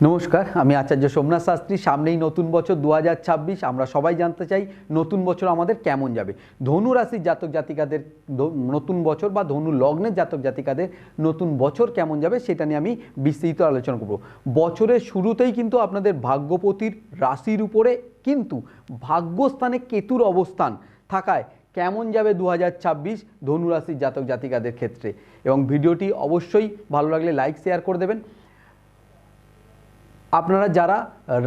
নমস্কার, আমি আচার্য সোমনাথ শাস্ত্রী। সামনেই নতুন বছর 2026। আমরা সবাই জানতে চাই নতুন বছর আমাদের কেমন যাবে। ধনু রাশির জাতক জাতিকাদের নতুন বছর বা ধনু লগ্নের জাতক জাতিকাদের নতুন বছর কেমন যাবে সেটা নিয়ে আমি বিস্তারিত আলোচনা করব। বছরের শুরুতেই কিন্তু আপনাদের ভাগ্যপতির রাশির উপরে কিন্তু ভাগ্যস্থানে কেতুর অবস্থান থাকায় কেমন যাবে 2026 ধনু রাশির জাতক জাতিকাদের ক্ষেত্রে। এবং ভিডিওটি অবশ্যই ভালো লাগলে লাইক শেয়ার করে দেবেন। আপনারা যারা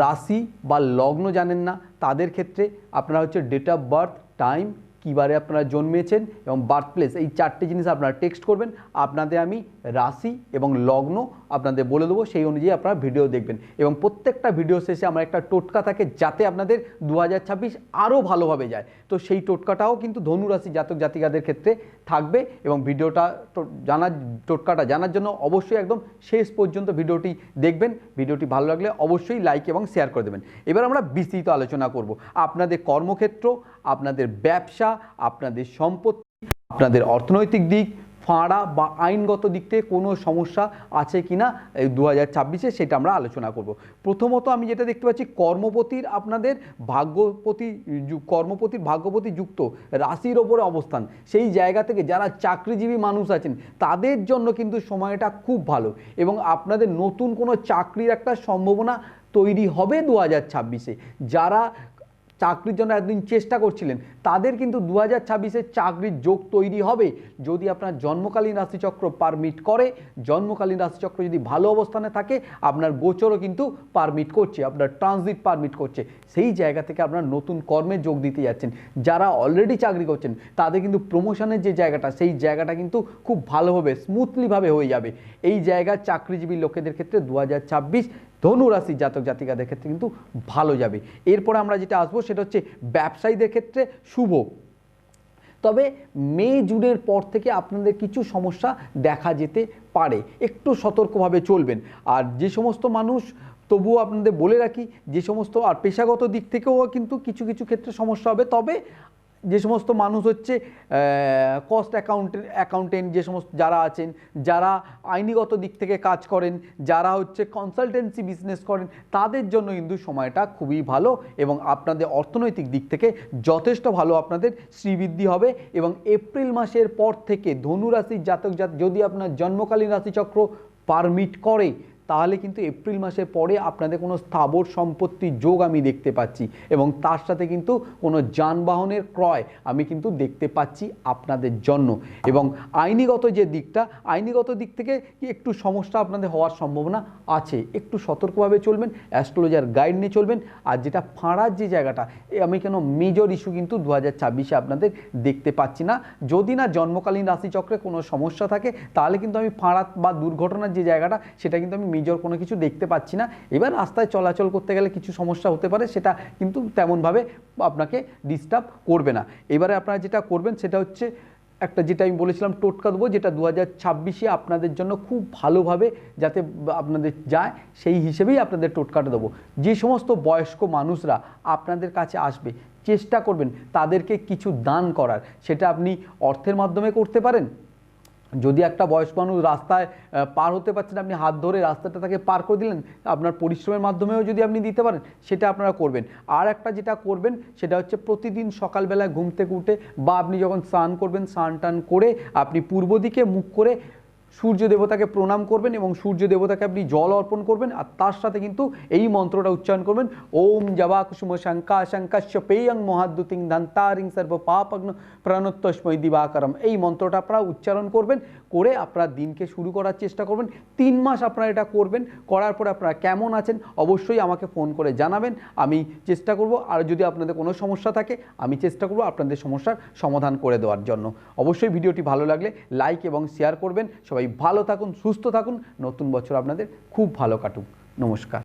রাশি বা লগ্ন জানেন না তাদের ক্ষেত্রে আপনারা হচ্ছে ডেট অফ বার্থ, টাইম, কী বারে আপনারা জন্মেছেন এবং বার্থ প্লেস, এই চারটে জিনিস আপনারা টেক্সট করবেন। আপনাদের আমি রাশি এবং লগ্ন আপনাদের বলে দেবো, সেই অনুযায়ী আপনারা ভিডিও দেখবেন। এবং প্রত্যেকটা ভিডিও শেষে আমার একটা টোটকা থাকে যাতে আপনাদের 2026 আরও ভালোভাবে যায়। তো সেই টোটকাটাও কিন্তু ধনু রাশি জাতক জাতিকাদের ক্ষেত্রে থাকবে। এবং টোটকাটা জানার জন্য অবশ্যই একদম শেষ পর্যন্ত ভিডিওটি দেখবেন। ভিডিওটি ভালো লাগলে অবশ্যই লাইক এবং শেয়ার করে দেবেন। এবার আমরা বিস্তৃত আলোচনা করব আপনাদের কর্মক্ষেত্র, আপনাদের ব্যবসা, আপনাদের সম্পত্তি, আপনাদের অর্থনৈতিক দিক, ফাঁড়া বা আইনগত দিক থেকে কোনো সমস্যা আছে কিনা এই 2026-এ সেটা আমরা আলোচনা করব। প্রথমত আমি যেটা দেখতে পাচ্ছি, কর্মপতির আপনাদের ভাগ্যপতি যুক্ত রাশির ওপরে অবস্থান। সেই জায়গা থেকে যারা চাকরিজীবী মানুষ আছেন তাদের জন্য কিন্তু সময়টা খুব ভালো এবং আপনাদের নতুন কোনো চাকরির একটা সম্ভাবনা তৈরি হবে 2026-এ। যারা চাকরির জন্য একদিন চেষ্টা করছিলেন তাদের কিন্তু 2026-এ চাকরির যোগ তৈরি হবে যদি আপনার জন্মকালীন রাশিচক্র পারমিট করে। জন্মকালীন রাশিচক্র যদি ভালো অবস্থানে থাকে, আপনার গোচরও কিন্তু পারমিট করছে, আপনার ট্রানজিট পারমিট করছে, সেই জায়গা থেকে আপনার নতুন কর্মে যোগ দিতে যাচ্ছেন। যারা অলরেডি চাকরি করছেন তাদের কিন্তু প্রমোশনের যে জায়গাটা, সেই জায়গাটা কিন্তু খুব ভালোভাবে স্মুথলিভাবে হয়ে যাবে। এই জায়গা চাকরিজীবী লোকেদের ক্ষেত্রে 2026 ধনু রাশির জাতক জাতিকাদের ক্ষেত্রে কিন্তু ভালো যাবে। এরপরে আমরা যেটা আসবো সেটা হচ্ছে ব্যবসায়ীদের ক্ষেত্রে শুভ। তবে মে জুনের পর থেকে আপনাদের কিছু সমস্যা দেখা যেতে পারে, একটু সতর্কভাবে চলবেন। আর যে সমস্ত মানুষ, তবুও আপনাদের বলে রাখি, যে সমস্ত আর পেশাগত দিক থেকেও কিন্তু কিছু কিছু ক্ষেত্রে সমস্যা হবে। তবে যে সমস্ত মানুষ হচ্ছে কস্ট অ্যাকাউন্টেন্ট, যে সমস্ত যারা আছেন, যারা আইনিগত দিক থেকে কাজ করেন, যারা হচ্ছে কনসালটেন্সি বিজনেস করেন, তাদের জন্য কিন্তু সময়টা খুবই ভালো এবং আপনাদের অর্থনৈতিক দিক থেকে যথেষ্ট ভালো আপনাদের শ্রীবৃদ্ধি হবে। এবং এপ্রিল মাসের পর থেকে ধনু রাশির জাতক যদি আপনার জন্মকালীন রাশিচক্র পারমিট করে, তাহলে কিন্তু এপ্রিল মাসের পরে আপনাদের কোনো স্থাবর সম্পত্তির যোগ আমি দেখতে পাচ্ছি এবং তার সাথে কিন্তু কোনো যানবাহনের ক্রয় আমি কিন্তু দেখতে পাচ্ছি আপনাদের জন্য। এবং আইনিগত যে দিকটা, আইনিগত দিক থেকে একটু সমস্যা আপনাদের হওয়ার সম্ভাবনা আছে, একটু সতর্কভাবে চলবেন, অ্যাস্ট্রোলজার গাইড নিয়ে চলবেন। আর যেটা ফাঁড়ার যে জায়গাটা, আমি কেন মেজর ইস্যু কিন্তু 2026-এ আপনাদের দেখতে পাচ্ছি না। যদি না জন্মকালীন রাশিচক্রে কোনো সমস্যা থাকে তাহলে কিন্তু আমি ফাঁড়া বা দুর্ঘটনার যে জায়গাটা, সেটা কিন্তু আমি মেজর কোনো কিছু দেখতে পাচ্ছি না। এবার রাস্তায় চলাচল করতে গেলে কিছু সমস্যা হতে পারে, সেটা কিন্তু তেমনভাবে আপনাকে ডিস্টার্ব করবে না। এবারে আপনারা যেটা করবেন সেটা হচ্ছে একটা, যেটা আমি বলেছিলাম টোটকা দেবো, যেটা 2026-এ আপনাদের জন্য খুব ভালোভাবে যাতে আপনাদের যায়, সেই হিসেবেই আপনাদের টোটকাটা দেবো। যে সমস্ত বয়স্ক মানুষরা আপনাদের কাছে আসবে, চেষ্টা করবেন তাদেরকে কিছু দান করার। সেটা আপনি অর্থের মাধ্যমে করতে পারেন। যদি একটা বয়স্ক মানুষ রাস্তায় পার হতে পারছেন, আপনি হাত ধরে রাস্তাটা তাকে পার করে দিলেন, আপনার পরিশ্রমের মাধ্যমেও যদি আপনি দিতে পারেন সেটা আপনারা করবেন। আর একটা যেটা করবেন সেটা হচ্ছে প্রতিদিন সকালবেলায় ঘুম থেকে উঠে বা আপনি যখন স্নান করবেন, স্নান টান করে আপনি পূর্ব দিকে মুখ করে সূর্য দেবতাকে প্রণাম করবেন এবং সূর্য দেবতাকে আপনি জল অর্পণ করবেন। আর তার সাথে কিন্তু এই মন্ত্রটা উচ্চারণ করবেন, ওম জবা কুসুম শঙ্কা শঙ্কাশ্য পেয়ং মহাদ্যুতিং ধন্তারিং সর্ব পাপগ্ন প্রণতস্মৈ দিবাকরম। এই মন্ত্রটা আপনারা উচ্চারণ করবেন, করে আপনারা দিনকে শুরু করার চেষ্টা করবেন। 3 মাস আপনারা এটা করবেন, করার পরে আপনারা কেমন আছেন অবশ্যই আমাকে ফোন করে জানাবেন। আমি চেষ্টা করব, আর যদি আপনাদের কোনো সমস্যা থাকে আমি চেষ্টা করব আপনাদের সমস্যার সমাধান করে দেওয়ার জন্য। অবশ্যই ভিডিওটি ভালো লাগলে লাইক এবং শেয়ার করবেন। সবাই ভালো থাকুন, সুস্থ থাকুন, নতুন বছর আপনাদের খুব ভালো কাটুক। নমস্কার।